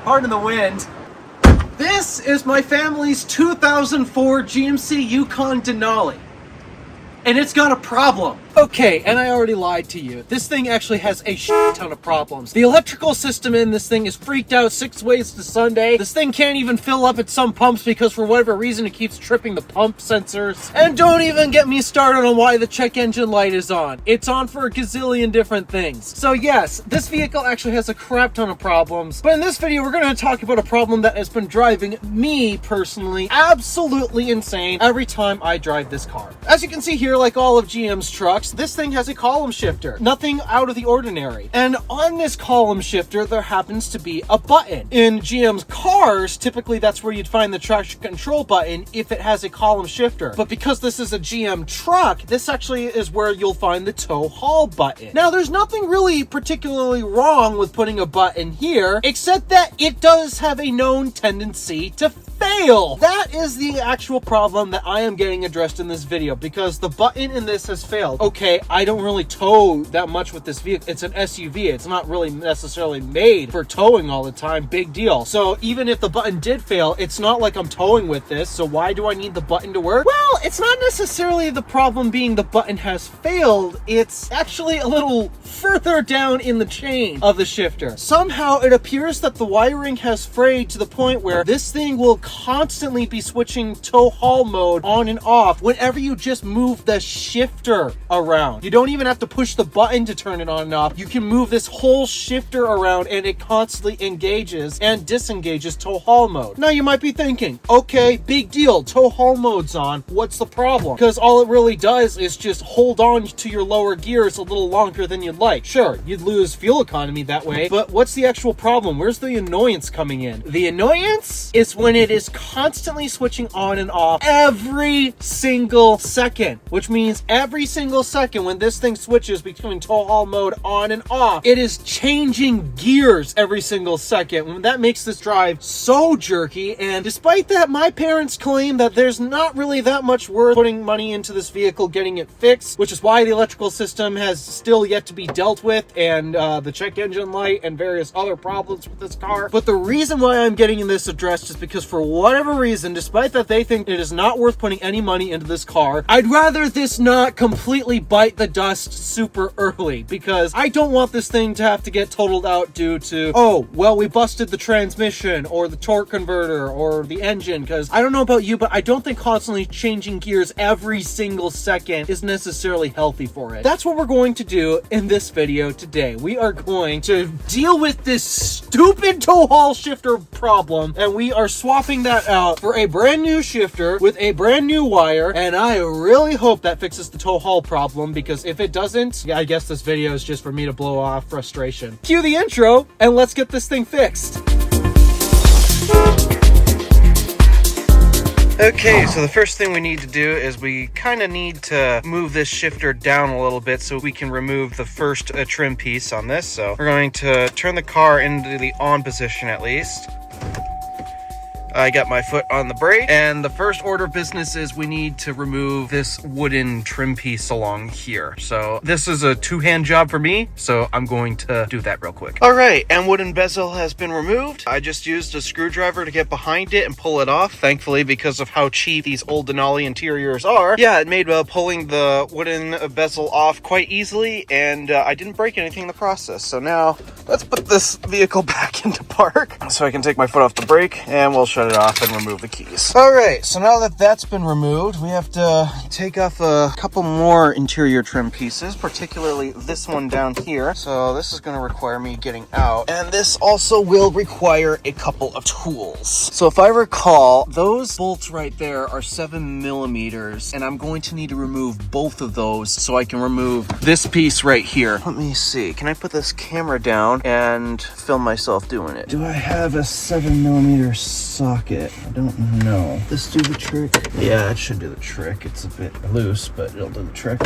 pardon the wind. This is my family's 2004 GMC Yukon Denali. And it's got a problem. Okay, and I already lied to you. This thing actually has a shit ton of problems. The electrical system in this thing is freaked out 6 ways to Sunday. This thing can't even fill up at some pumps because for whatever reason it keeps tripping the pump sensors. And don't even get me started on why the check engine light is on. It's on for a gazillion different things. So yes, this vehicle actually has a crap ton of problems. But in this video, we're going to talk about a problem that has been driving me personally absolutely insane every time I drive this car. As you can see here, like all of GM's trucks, this thing has a column shifter. Nothing out of the ordinary. And on this column shifter, there happens to be a button. In GM's cars, typically that's where you'd find the traction control button if it has a column shifter. But because this is a GM truck, this actually is where you'll find the tow haul button. Now, there's nothing really particularly wrong with putting a button here, except that it does have a known tendency to fail. That is the actual problem that I am getting addressed in this video, because the button in this has failed. Okay, I don't really tow that much with this vehicle. It's an SUV. It's not really necessarily made for towing all the time. Big deal. So even if the button did fail, it's not like I'm towing with this. So why do I need the button to work? Well, it's not necessarily the problem being the button has failed. It's actually a little further down in the chain of the shifter. Somehow it appears that the wiring has frayed to the point where this thing will constantly be switching tow haul mode on and off whenever you just move the shifter around. You don't even have to push the button to turn it on and off. You can move this whole shifter around and it constantly engages and disengages tow haul mode. Now you might be thinking, okay, big deal, tow haul mode's on. What's the problem? Because all it really does is just hold on to your lower gears a little longer than you'd like. Sure, you'd lose fuel economy that way, but what's the actual problem? Where's the annoyance coming in? The annoyance is when it is constantly switching on and off every single second, which means every single second when this thing switches between tow haul mode on and off, it is changing gears every single second. And that makes this drive so jerky. And despite that, my parents claim that there's not really that much worth putting money into this vehicle getting it fixed, which is why the electrical system has still yet to be dealt with, and the check engine light and various other problems with this car. But the reason why I'm getting in this addressed is because for whatever reason, despite that they think it is not worth putting any money into this car, I'd rather this not completely bite the dust super early, because I don't want this thing to have to get totaled out due to, oh, well, we busted the transmission or the torque converter or the engine, because I don't know about you, but I don't think constantly changing gears every single second is necessarily healthy for it. That's what we're going to do in this video today. We are going to deal with this stupid tow haul shifter problem, and we are swapping that out for a brand new shifter with a brand new wire, and I really hope that fixes the tow haul problem, because if it doesn't, yeah, I guess this video is just for me to blow off frustration. Cue the intro, and let's get this thing fixed. Okay, so the first thing we need to do is we kind of need to move this shifter down a little bit so we can remove the first trim piece on this. So we're going to turn the car into the on position at least. I got my foot on the brake, and the first order of business is we need to remove this wooden trim piece along here. So this is a two-hand job for me, so I'm going to do that real quick. All right, and wooden bezel has been removed. I just used a screwdriver to get behind it and pull it off. Thankfully, because of how cheap these old Denali interiors are, yeah, it made pulling the wooden bezel off quite easily, and I didn't break anything in the process. So now let's put this vehicle back into park so I can take my foot off the brake, and we'll shut it off and remove the keys. All right, so now that that's been removed, we have to take off a couple more interior trim pieces, particularly this one down here. So this is going to require me getting out, and this also will require a couple of tools. So if I recall, those bolts right there are 7mm, and I'm going to need to remove both of those so I can remove this piece right here. Let me see, can I put this camera down and film myself doing it? Do I have a 7mm socket? I don't know. This do the trick? Yeah, it should do the trick. It's a bit loose, but it'll do the trick.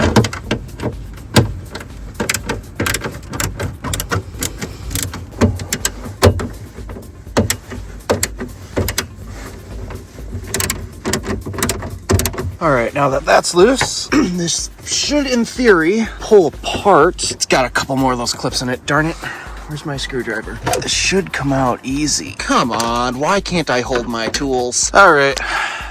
All right, now that that's loose, this should, in theory, pull apart. It's got a couple more of those clips in it, darn it. Where's my screwdriver? This should come out easy. Come on, why can't I hold my tools? All right,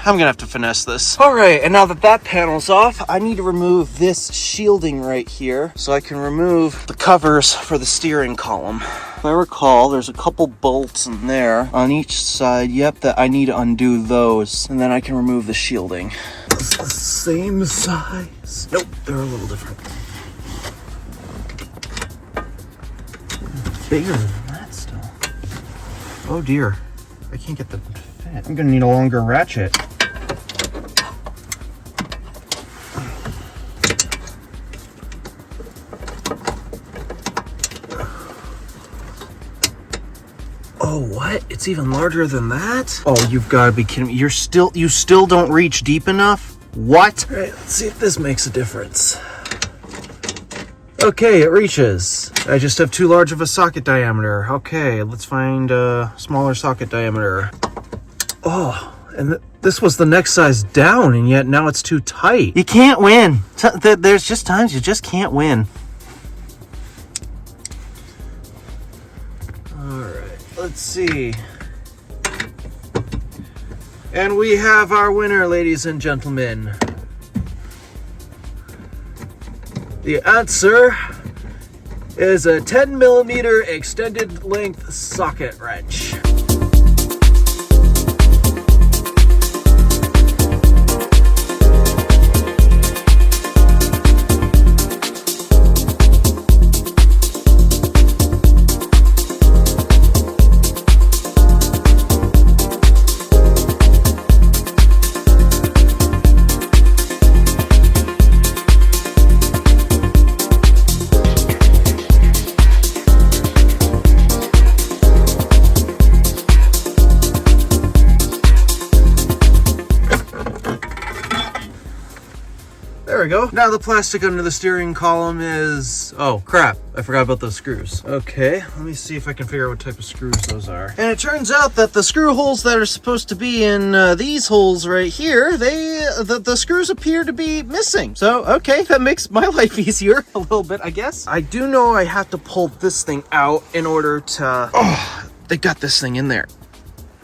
I'm gonna have to finesse this. All right, and now that that panel's off, I need to remove this shielding right here so I can remove the covers for the steering column. If I recall, there's a couple bolts in there on each side. Yep, that I need to undo those, and then I can remove the shielding. It's the same size. Nope, they're a little different. Bigger than that still. Oh dear, I can't get the fit. I'm gonna need a longer ratchet. Oh, what? It's even larger than that? Oh, you've got to be kidding me. You still don't reach deep enough? What? All right, let's see if this makes a difference. Okay, it reaches. I just have too large of a socket diameter. Okay, let's find a smaller socket diameter. Oh, and this was the next size down, and yet now it's too tight. You can't win. There's just times you just can't win. Let's see. And we have our winner, ladies and gentlemen. The answer is a 10mm extended length socket wrench. There we go. Now the plastic under the steering column is... Oh, crap. I forgot about those screws. Okay, let me see if I can figure out what type of screws those are. And it turns out that the screw holes that are supposed to be in these holes right here, the screws appear to be missing. So, okay, that makes my life easier a little bit, I guess. I do know I have to pull this thing out in order to... Oh, they got this thing in there.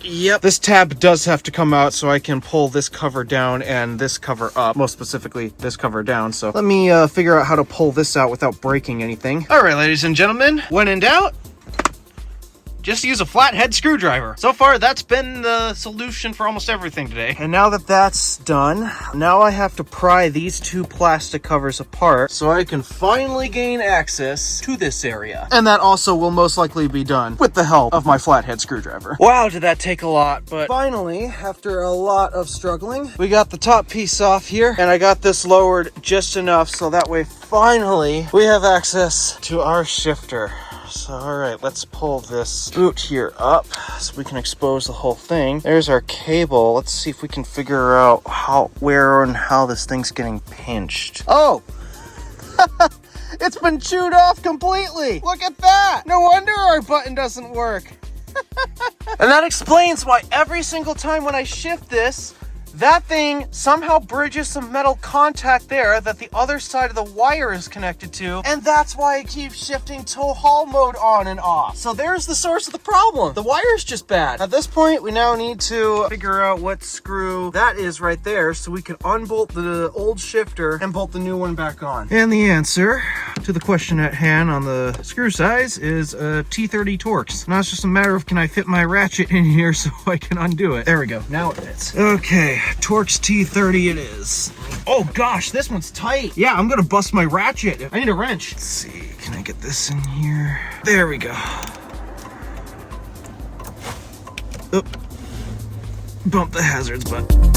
Yep, this tab does have to come out so I can pull this cover down and this cover up, most specifically this cover down. So let me figure out how to pull this out without breaking anything. All right, ladies and gentlemen, when in doubt, just use a flathead screwdriver. So far, that's been the solution for almost everything today. And now that that's done, now I have to pry these two plastic covers apart so I can finally gain access to this area. And that also will most likely be done with the help of my flathead screwdriver. Wow, did that take a lot, but finally, after a lot of struggling, we got the top piece off here, and I got this lowered just enough so that way finally we have access to our shifter. So, all right, let's pull this boot here up so we can expose the whole thing. There's our cable. Let's see if we can figure out where and how this thing's getting pinched. Oh, it's been chewed off completely. Look at that. No wonder our button doesn't work. And that explains why every single time when I shift this, that thing somehow bridges some metal contact there that the other side of the wire is connected to, and that's why it keeps shifting tow haul mode on and off. So there's the source of the problem. The wire's just bad. At this point, we now need to figure out what screw that is right there so we can unbolt the old shifter and bolt the new one back on. And the answer to the question at hand on the screw size is T30 Torx. Now it's just a matter of can I fit my ratchet in here so I can undo it. There we go. Now it fits. Okay. Torx T30 it is. Oh gosh, this one's tight. Yeah, I'm gonna bust my ratchet. I need a wrench. Let's see, can I get this in here? There we go. Oh. Bump the hazards button.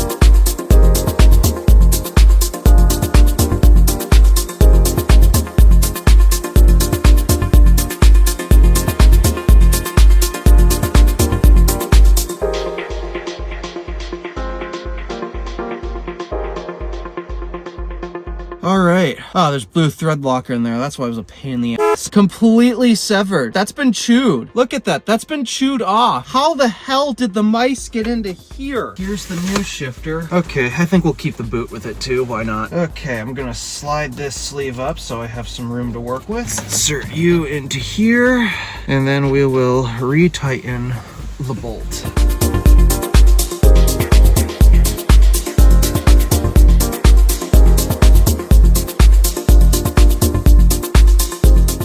All right, Oh, there's blue thread locker in there. That's why it was a pain in the ass. Completely severed. That's been chewed. Look at that. That's been chewed off. How the hell did the mice get into here? Here's the new shifter. Okay, I think we'll keep the boot with it too. Why not? Okay, I'm gonna slide this sleeve up so I have some room to work with. Insert you into here, and then we will retighten the bolt.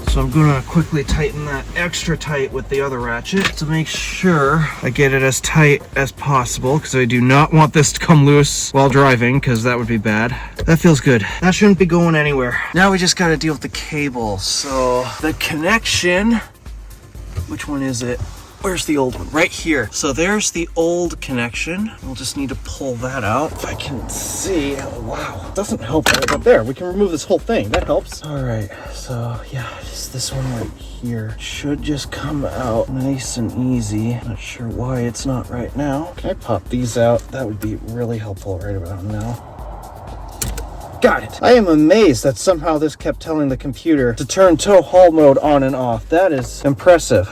So I'm gonna quickly tighten that extra tight with the other ratchet to make sure I get it as tight as possible, because I do not want this to come loose while driving, because that would be bad. That feels good. That shouldn't be going anywhere. Now we just gotta deal with the cable. So the connection, which one is it? Where's the old one? Right here. So there's the old connection. We'll just need to pull that out. If I can see. Oh, wow. Doesn't help right up there. We can remove this whole thing. That helps. All right. So yeah, just this one right here should just come out nice and easy. Not sure why it's not right now. Can I pop these out? That would be really helpful right about now. Got it. I am amazed that somehow this kept telling the computer to turn tow haul mode on and off. That is impressive.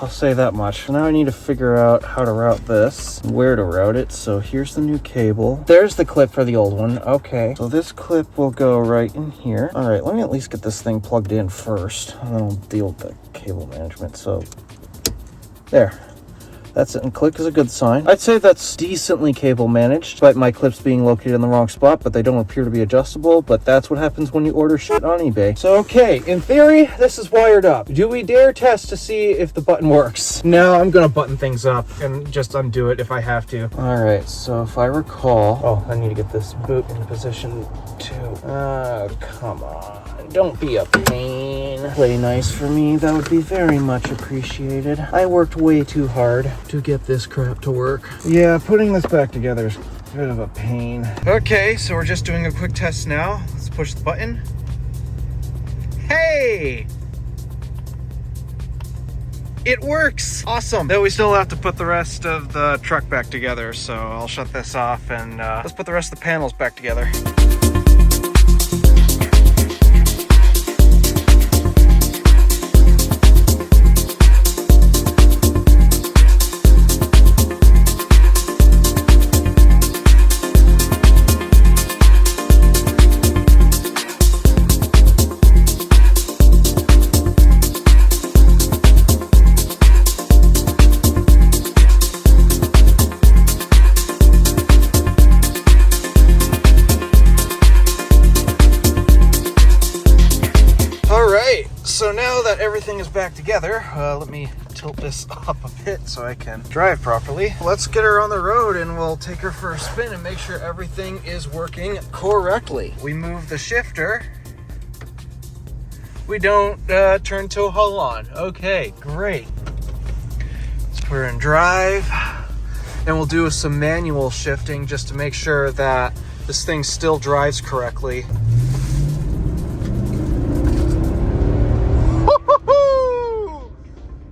I'll say that much. Now I need to figure out how to route this, where to route it. So here's the new cable. There's the clip for the old one. Okay, so this clip will go right in here. All right, let me at least get this thing plugged in first, and then I'll deal with the cable management. So there. That's it, and click is a good sign. I'd say that's decently cable managed, despite my clips being located in the wrong spot, but they don't appear to be adjustable, but that's what happens when you order shit on eBay. So, okay, in theory, this is wired up. Do we dare test to see if the button works? No, I'm gonna button things up and just undo it if I have to. All right, so if I recall... Oh, I need to get this boot in position too. Oh, come on. Don't be a pain. Play nice for me. That would be very much appreciated. I worked way too hard to get this crap to work. Yeah, putting this back together is a bit of a pain. Okay, so we're just doing a quick test now. Let's push the button. Hey! It works! Awesome! Though we still have to put the rest of the truck back together, so I'll shut this off and let's put the rest of the panels back together. So now that everything is back together, let me tilt this up a bit so I can drive properly. Let's get her on the road and we'll take her for a spin and make sure everything is working correctly. We move the shifter. We don't turn tow haul on. Okay, great. Let's put her in drive and we'll do some manual shifting just to make sure that this thing still drives correctly.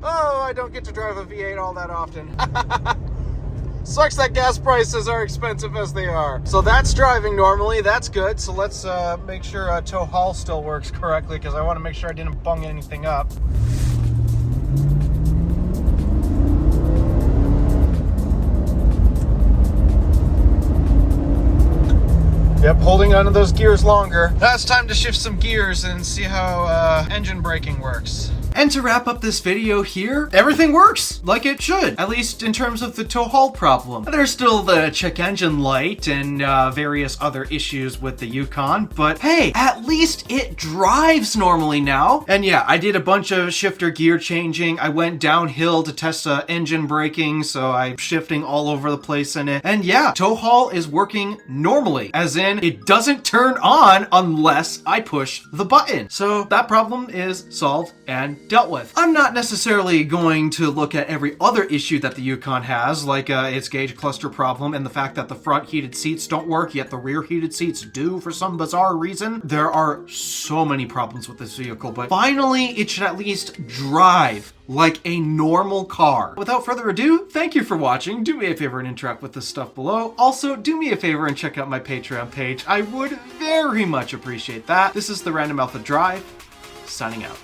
I don't get to drive a V8 all that often. Sucks that gas prices are expensive as they are. So that's driving normally, that's good. So let's make sure tow haul still works correctly, because I want to make sure I didn't bung anything up. Yep, holding onto those gears longer. Now it's time to shift some gears and see how engine braking works. And to wrap up this video here, everything works like it should, at least in terms of the tow haul problem. There's still the check engine light and various other issues with the Yukon, but hey, at least it drives normally now. And yeah, I did a bunch of shifter gear changing. I went downhill to test engine braking, so I'm shifting all over the place in it. And yeah, tow haul is working normally, as in it doesn't turn on unless I push the button. So that problem is solved and dealt with. I'm not necessarily going to look at every other issue that the Yukon has, like its gauge cluster problem and the fact that the front heated seats don't work, yet the rear heated seats do for some bizarre reason. There are so many problems with this vehicle, but finally it should at least drive like a normal car. Without further ado, thank you for watching. Do me a favor and interact with this stuff below. Also, do me a favor and check out my Patreon page. I would very much appreciate that. This is the Random Alpha Drive, signing out.